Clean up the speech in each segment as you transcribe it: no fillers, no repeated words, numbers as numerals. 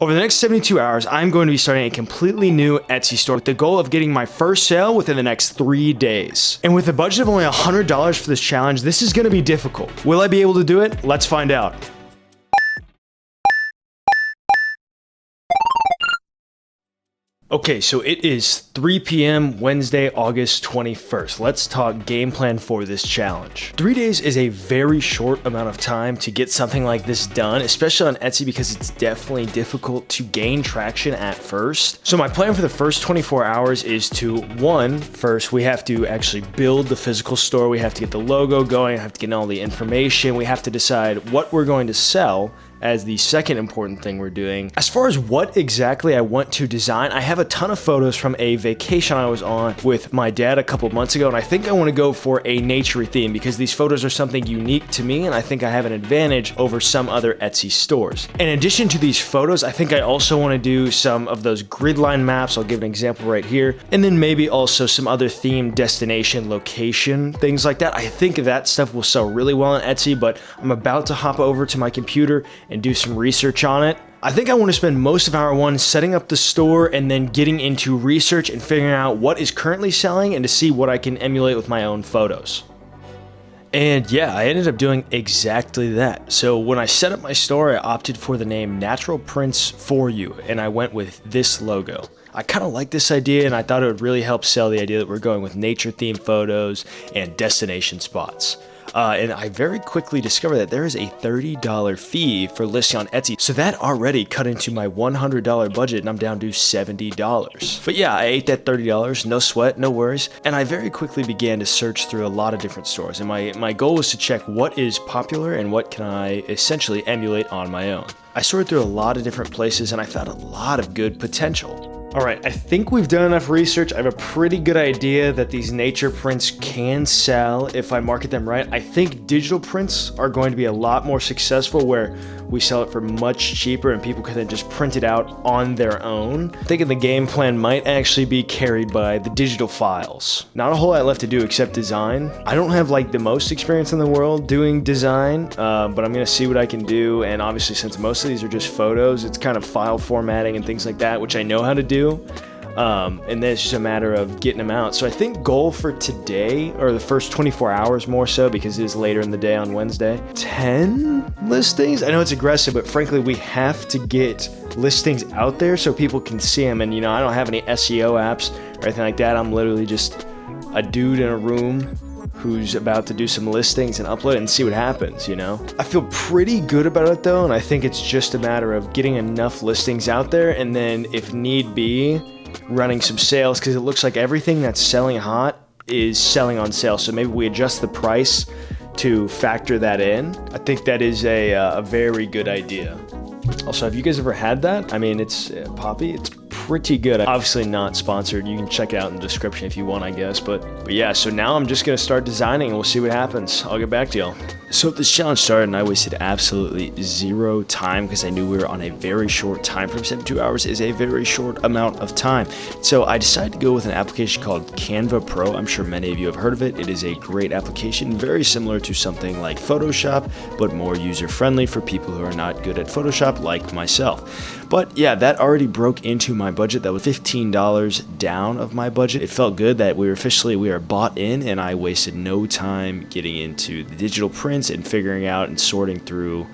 Over the next 72 hours, I'm going to be starting a completely new Etsy store with the goal of getting my first sale within the next 3 days. And with a budget of only $100 for this challenge, this is going to be difficult. Will I be able to do it? Let's find out. Okay, so it is 3 p.m. Wednesday, August 21st. Let's talk game plan for this challenge. 3 days is a very short amount of time to get something like this done, especially on Etsy because it's definitely difficult to gain traction at first. So my plan for the first 24 hours is to, first we have to actually build the physical store. We have to get the logo going, have to get all the information. We have to decide what we're going to sell as the second important thing we're doing. As far as what exactly I want to design, I have a ton of photos from a vacation I was on with my dad a couple months ago, and I think I want to go for a nature theme because these photos are something unique to me, and I think I have an advantage over some other Etsy stores. In addition to these photos, I think I also want to do some of those grid line maps. I'll give an example right here, and then maybe also some other themed destination, location, things like that. I think that stuff will sell really well on Etsy, but I'm about to hop over to my computer and do some research on it. I think I want to spend most of hour one setting up the store and then getting into research and figuring out what is currently selling and to see what I can emulate with my own photos. And yeah, I ended up doing exactly that. So when I set up my store, I opted for the name Natural Prints For You, and I went with this logo. I kind of like this idea, and I thought it would really help sell the idea that we're going with nature-themed photos and destination spots. And I very quickly discovered that there is a $30 fee for listing on Etsy. So that already cut into my $100 budget, and I'm down to $70. But yeah, I ate that $30, no sweat, no worries. And I very quickly began to search through a lot of different stores. And my goal was to check what is popular and what can I essentially emulate on my own. I sorted through a lot of different places, and I found a lot of good potential. All right, I think we've done enough research. I have a pretty good idea that these nature prints can sell if I market them right. I think digital prints are going to be a lot more successful where we sell it for much cheaper and people can then just print it out on their own. I'm thinking the game plan might actually be carried by the digital files. Not a whole lot left to do except design. I don't have like the most experience in the world doing design, but I'm gonna see what I can do. And obviously since most of these are just photos, it's kind of file formatting and things like that, which I know how to do. And then it's just a matter of getting them out. So I think goal for today, or the first 24 hours more so, because it is later in the day on Wednesday, 10 listings. I know it's aggressive, but frankly, we have to get listings out there so people can see them. And you know, I don't have any SEO apps or anything like that. I'm literally just a dude in a room who's about to do some listings and upload it and see what happens, you know? I feel pretty good about it though, and I think it's just a matter of getting enough listings out there and then, if need be, running some sales, because it looks like everything that's selling hot is selling on sale. So maybe we adjust the price to factor that in. I think that is a very good idea. Also, have you guys ever had that? I mean, it's Poppi. It's pretty good. Obviously not sponsored. You can check it out in the description if you want, I guess. But yeah, so now I'm just going to start designing and we'll see what happens. I'll get back to y'all. So this challenge started and I wasted absolutely zero time because I knew we were on a very short time frame. 72 hours is a very short amount of time. So I decided to go with an application called Canva Pro. I'm sure many of you have heard of it. It is a great application, very similar to something like Photoshop, but more user-friendly for people who are not good at Photoshop like myself. But yeah, that already broke into my budget. That was $15 down of my budget. It felt good that we are bought in, and I wasted no time getting into the digital prints and figuring out and sorting through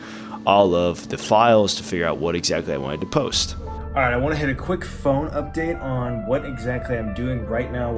all of the files to figure out what exactly I wanted to post. All right, I want to hit a quick phone update on what exactly I'm doing right now.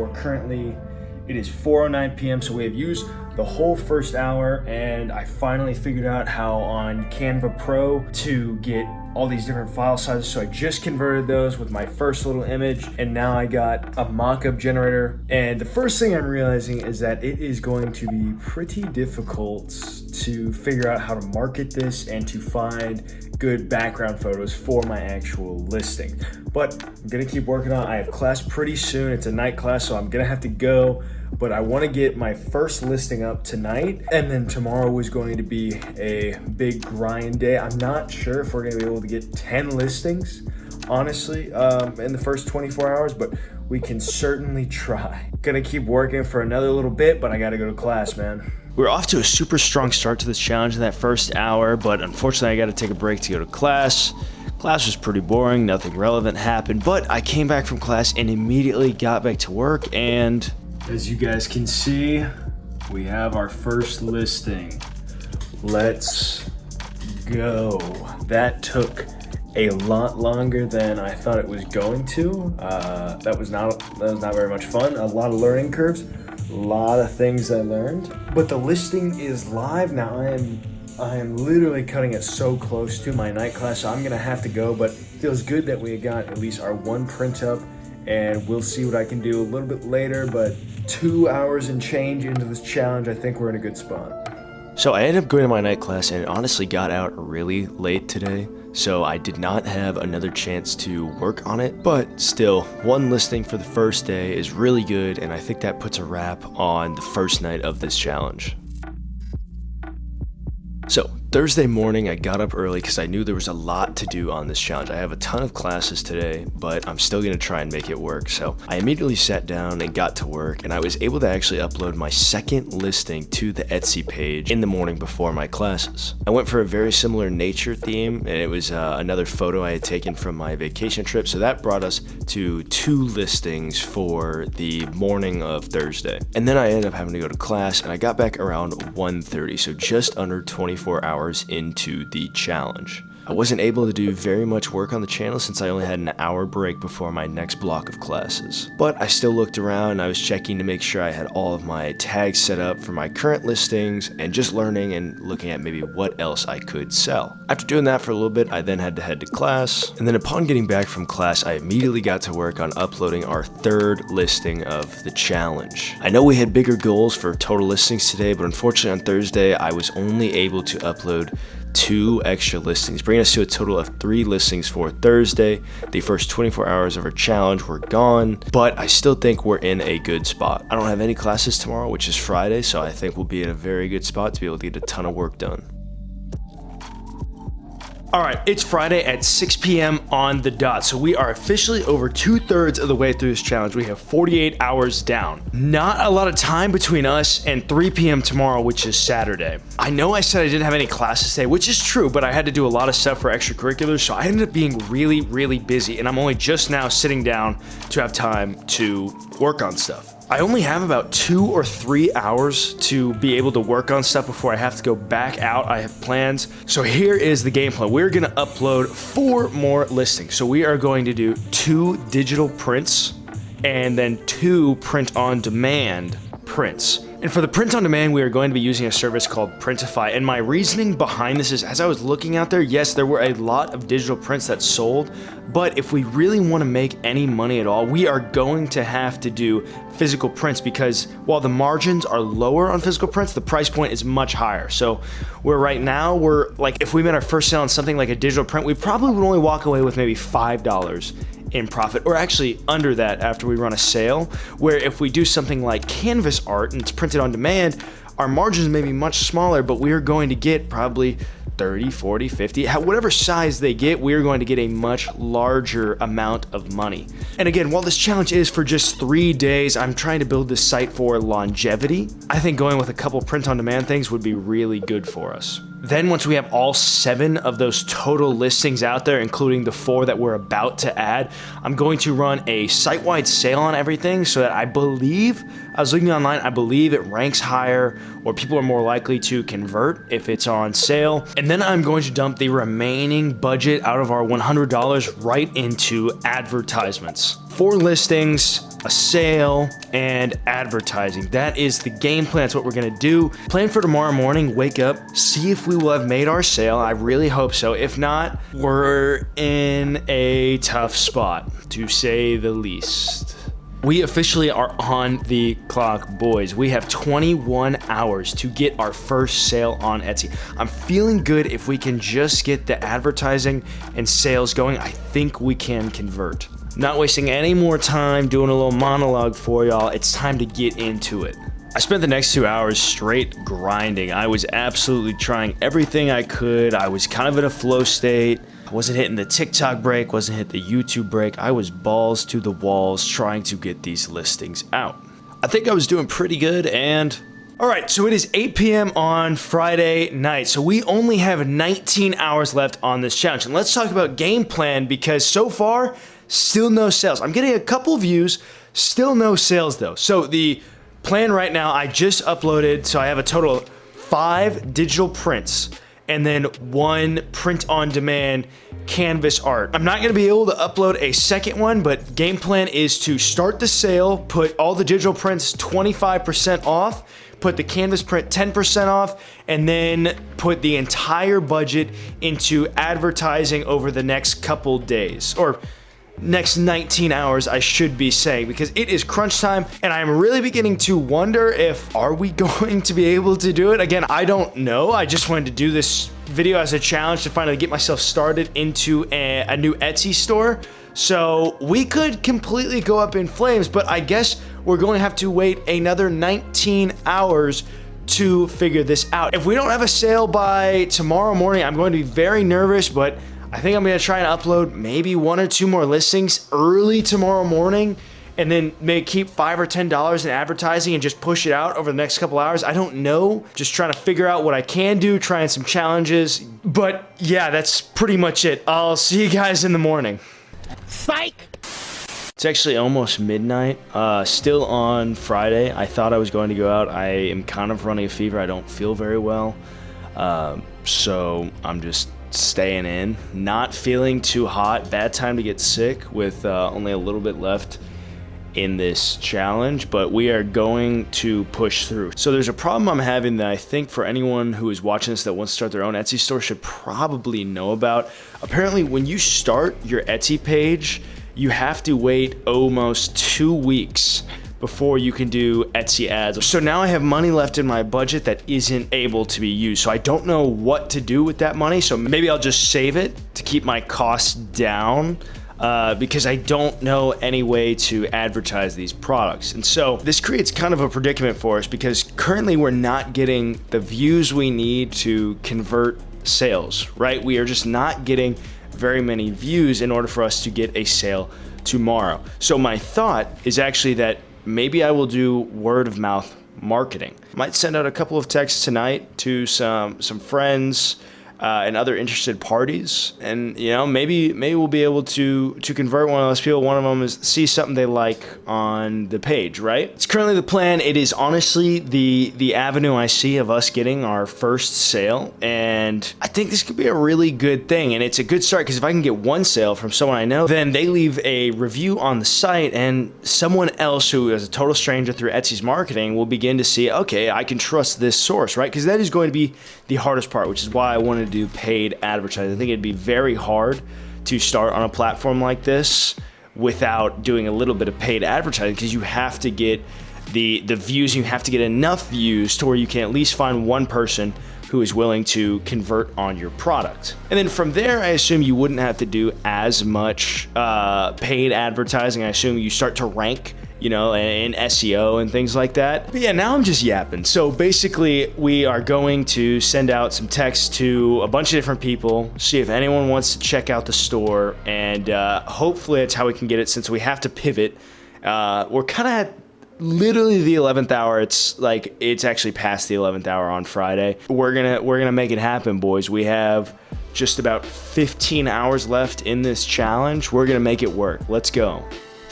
It is 4:09 p.m. so we have used the whole first hour, and I finally figured out how on Canva Pro to get all these different file sizes. So I just converted those with my first little image, and now I got a mock-up generator. And the first thing I'm realizing is that it is going to be pretty difficult to figure out how to market this and to find good background photos for my actual listing. But I'm gonna keep working on it. I have class pretty soon. It's a night class, so I'm gonna have to go. But I want to get my first listing up tonight, and then tomorrow is going to be a big grind day. I'm not sure if we're going to be able to get 10 listings, honestly, in the first 24 hours, but we can certainly try. Gonna keep working for another little bit, but I got to go to class, man. We're off to a super strong start to this challenge in that first hour, but unfortunately I got to take a break to go to class. Class was pretty boring, nothing relevant happened, but I came back from class and immediately got back to work, and as you guys can see, we have our first listing. Let's go. That took a lot longer than I thought it was going to. That was not very much fun. A lot of learning curves, a lot of things I learned. But the listing is live now. I am literally cutting it so close to my night class, so I'm gonna have to go. But it feels good that we got at least our one print up, and we'll see what I can do a little bit later. But 2 hours and change into this challenge, I think we're in a good spot. So I ended up going to my night class and it honestly got out really late today, so I did not have another chance to work on it, but still, one listing for the first day is really good, and I think that puts a wrap on the first night of this challenge. So Thursday morning, I got up early because I knew there was a lot to do on this challenge. I have a ton of classes today, but I'm still going to try and make it work. So I immediately sat down and got to work, and I was able to actually upload my second listing to the Etsy page in the morning before my classes. I went for a very similar nature theme, and it was another photo I had taken from my vacation trip. So that brought us to 2 listings for the morning of Thursday. And then I ended up having to go to class, and I got back around 1:30, so just under 24 hours into the challenge. I wasn't able to do very much work on the channel since I only had an hour break before my next block of classes. But I still looked around and I was checking to make sure I had all of my tags set up for my current listings and just learning and looking at maybe what else I could sell. After doing that for a little bit, I then had to head to class. And then upon getting back from class, I immediately got to work on uploading our 3rd listing of the challenge. I know we had bigger goals for total listings today, but unfortunately on Thursday, I was only able to upload 2 extra listings, bringing us to a total of 3 listings for Thursday. The first 24 hours of our challenge were gone, but I still think we're in a good spot. I don't have any classes tomorrow, which is Friday, so I think we'll be in a very good spot to be able to get a ton of work done. All right, it's Friday at 6 p.m. on the dot, so we are officially over 2/3 of the way through this challenge. We have 48 hours down. Not a lot of time between us and 3 p.m. tomorrow, which is Saturday. I know I said I didn't have any classes today, which is true, but I had to do a lot of stuff for extracurriculars, so I ended up being really, really busy, and I'm only just now sitting down to have time to work on stuff. I only have about 2 or 3 hours to be able to work on stuff before I have to go back out. I have plans. So here is the game plan. We're gonna upload 4 more listings. So we are going to do 2 digital prints and then 2 print on demand prints. And for the print on demand, we are going to be using a service called Printify. And my reasoning behind this is, as I was looking out there, yes, there were a lot of digital prints that sold, but if we really want to make any money at all, we are going to have to do physical prints, because while the margins are lower on physical prints, the price point is much higher. So right now, we're like, if we made our first sale on something like a digital print, we probably would only walk away with maybe $5 in profit, or actually under that after we run a sale. Where if we do something like canvas art and it's printed on demand, our margins may be much smaller, but we are going to get probably 30, 40, 50, whatever size they get, we're going to get a much larger amount of money. And again, while this challenge is for just 3 days, I'm trying to build this site for longevity. I think going with a couple print on demand things would be really good for us. Then once we have all 7 of those total listings out there, including the 4 that we're about to add, I'm going to run a site-wide sale on everything so that I was looking online, I believe it ranks higher, or people are more likely to convert if it's on sale. And then I'm going to dump the remaining budget out of our $100 right into advertisements. 4 listings, a sale, and advertising. That is the game plan. That's what we're gonna do. Plan for tomorrow morning, wake up, see if we will have made our sale. I really hope so. If not, we're in a tough spot, to say the least. We officially are on the clock, boys. We have 21 hours to get our first sale on Etsy. I'm feeling good. If we can just get the advertising and sales going, I think we can convert. Not wasting any more time doing a little monologue for y'all. It's time to get into it. I spent the next 2 hours straight grinding. I was absolutely trying everything I could. I was kind of in a flow state. I wasn't hitting the TikTok break, wasn't hitting the YouTube break. I was balls to the walls trying to get these listings out. I think I was doing pretty good, and All right, so it is 8 p.m. on Friday night. So we only have 19 hours left on this challenge. And let's talk about game plan because so far, still no sales. I'm getting a couple views, still no sales though. So the plan right now, I just uploaded, so I have a total of 5 digital prints and then 1 print-on-demand canvas art. I'm not gonna be able to upload a second one, but game plan is to start the sale, put all the digital prints 25% off, put the canvas print 10% off, and then put the entire budget into advertising over the next couple days, or next 19 hours, I should be saying, because it is crunch time, and I'm really beginning to wonder if, are we going to be able to do it? Again, I don't know. I just wanted to do this video as a challenge to finally get myself started into a new Etsy store. So we could completely go up in flames, but I guess we're going to have to wait another 19 hours to figure this out. If we don't have a sale by tomorrow morning, I'm going to be very nervous, but I think I'm gonna try and upload maybe 1 or 2 more listings early tomorrow morning and then maybe keep $5 or $10 in advertising and just push it out over the next couple hours. I don't know, just trying to figure out what I can do, trying some challenges. But yeah, that's pretty much it. I'll see you guys in the morning. Psych! It's actually almost midnight, still on Friday. I thought I was going to go out. I am kind of running a fever. I don't feel very well. So I'm just staying in, not feeling too hot. Bad time to get sick with only a little bit left in this challenge, but we are going to push through. So there's a problem I'm having that I think for anyone who is watching this that wants to start their own Etsy store should probably know about. Apparently, when you start your Etsy page, you have to wait almost 2 weeks before you can do Etsy ads. So now I have money left in my budget that isn't able to be used. So I don't know what to do with that money. So maybe I'll just save it to keep my costs down because I don't know any way to advertise these products. And so this creates kind of a predicament for us because currently we're not getting the views we need to convert sales, right? We are just not getting very many views in order for us to get a sale tomorrow. So my thought is actually that maybe I will do word of mouth marketing. Might send out a couple of texts tonight to some friends and other interested parties, and you know, maybe we'll be able to convert one of those people. One of them is see something they like on the page, right? It's currently the plan. It is honestly the avenue I see of us getting our first sale, and I think this could be a really good thing. And it's a good start because if I can get 1 sale from someone I know, then they leave a review on the site, and someone else who is a total stranger through Etsy's marketing will begin to see, okay, I can trust this source, right? Because that is going to be the hardest part, which is why I wanted to do paid advertising. I think it'd be very hard to start on a platform like this without doing a little bit of paid advertising because you have to get the views, you have to get enough views to where you can at least find one person who is willing to convert on your product. And then from there, I assume you wouldn't have to do as much paid advertising. I assume you start to rank, you know, in SEO and things like that. But yeah, now I'm just yapping. So basically, we are going to send out some texts to a bunch of different people, see if anyone wants to check out the store, and hopefully that's how we can get it since we have to pivot. We're kind of at literally the 11th hour. It's actually past the 11th hour on Friday. We're gonna make it happen, boys. We have just about 15 hours left in this challenge. We're gonna make it work. Let's go.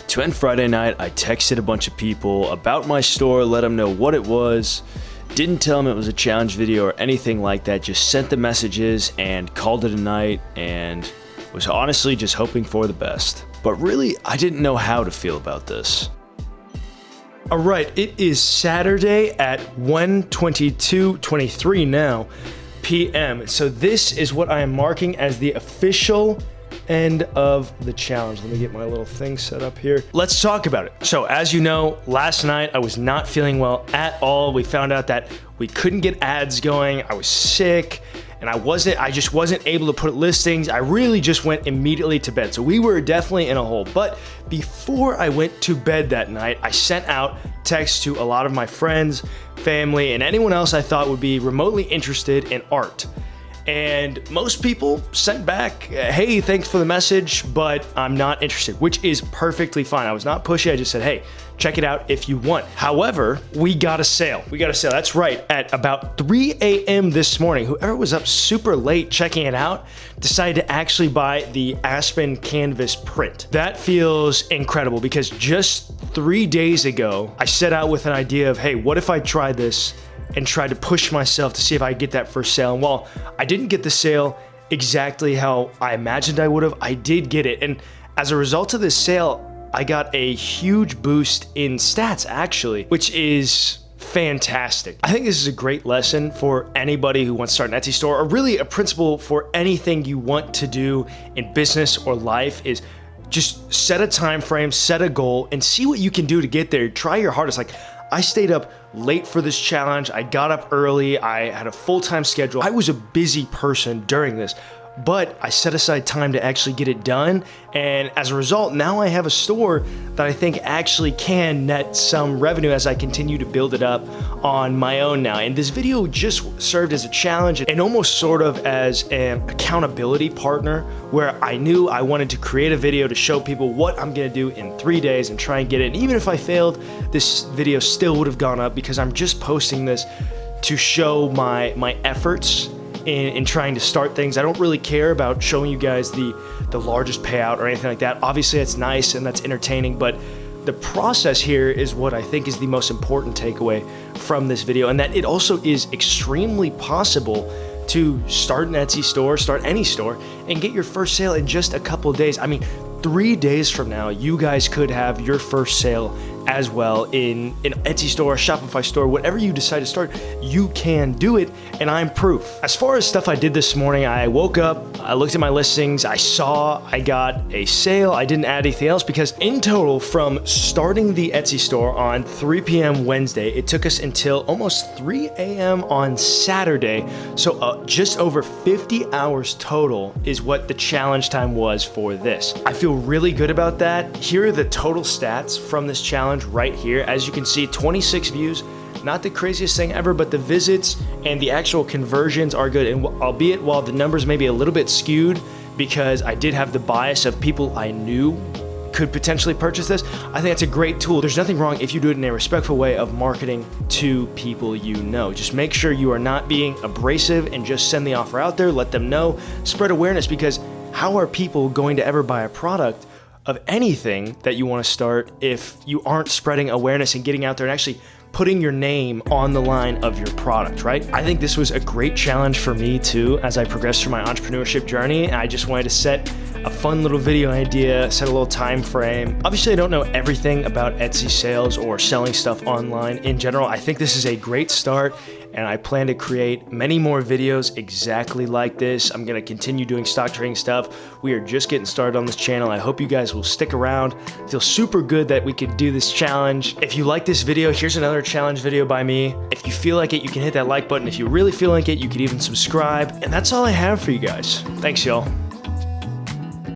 To end Friday night, I texted a bunch of people about my store, let them know what it was, didn't tell them it was a challenge video or anything like that, just sent the messages and called it a night, and was honestly just hoping for the best. But really, I didn't know how to feel about this. All right, it is Saturday at 1:23 now p.m. So this is what I am marking as the official end of the challenge. Let me get my little thing set up here. Let's talk about it. So as you know, last night I was not feeling well at all. We found out that we couldn't get ads going. I was sick and I just wasn't able to put listings. I really just went immediately to bed. So we were definitely in a hole. But before I went to bed that night, I sent out texts to a lot of my friends, family, and anyone else I thought would be remotely interested in art. And most people sent back, hey, thanks for the message, but I'm not interested, which is perfectly fine. I was not pushy. I just said, hey, check it out if you want. However, we got a sale. That's right. At about 3 a.m. this morning, whoever was up super late checking it out decided to actually buy the Aspen canvas print. That feels incredible because just 3 days ago, I set out with an idea of, hey, what if I try this and tried to push myself to see if I could get that first sale. And while I didn't get the sale exactly how I imagined I would have, I did get it. And as a result of this sale, I got a huge boost in stats actually, which is fantastic. I think this is a great lesson for anybody who wants to start an Etsy store, or really a principle for anything you want to do in business or life is just set a time frame, set a goal, and see what you can do to get there. Try your hardest. Like, I stayed up late for this challenge. I got up early. I had a full-time schedule. I was a busy person during this, but I set aside time to actually get it done. And as a result, now I have a store that I think actually can net some revenue as I continue to build it up on my own now. And this video just served as a challenge and almost sort of as an accountability partner, where I knew I wanted to create a video to show people what I'm gonna do in 3 days and try and get it. And even if I failed, this video still would have gone up because I'm just posting this to show my efforts in trying to start things. I don't really care about showing you guys the largest payout or anything like that. Obviously that's nice and that's entertaining, but the process here is what I think is the most important takeaway from this video, and that it also is extremely possible to start an Etsy store, start any store, and get your first sale in just a couple of days. I mean, 3 days from now, you guys could have your first sale as well in an Etsy store, a Shopify store, whatever you decide to start, you can do it, and I'm proof. As far as stuff I did this morning, I woke up, I looked at my listings, I saw I got a sale, I didn't add anything else because in total from starting the Etsy store on 3 p.m. Wednesday, it took us until almost 3 a.m. on Saturday. So just over 50 hours total is what the challenge time was for this. I feel really good about that. Here are the total stats from this challenge right here. As you can see, 26 views, not the craziest thing ever, but the visits and the actual conversions are good. And albeit while the numbers may be a little bit skewed because I did have the bias of people I knew could potentially purchase this, I think that's a great tool. There's nothing wrong if you do it in a respectful way of marketing to people you know. Just make sure you are not being abrasive and just send the offer out there, let them know, spread awareness, because how are people going to ever buy a product of anything that you want to start if you aren't spreading awareness and getting out there and actually putting your name on the line of your product, right? I think this was a great challenge for me too as I progressed through my entrepreneurship journey. And I just wanted to set a fun little video idea, set a little time frame. Obviously, I don't know everything about Etsy sales or selling stuff online in general. I think this is a great start, and I plan to create many more videos exactly like this. I'm gonna continue doing stock trading stuff. We are just getting started on this channel. I hope you guys will stick around. I feel super good that we could do this challenge. If you like this video, here's another challenge video by me. If you feel like it, you can hit that like button. If you really feel like it, you could even subscribe. And that's all I have for you guys. Thanks, y'all.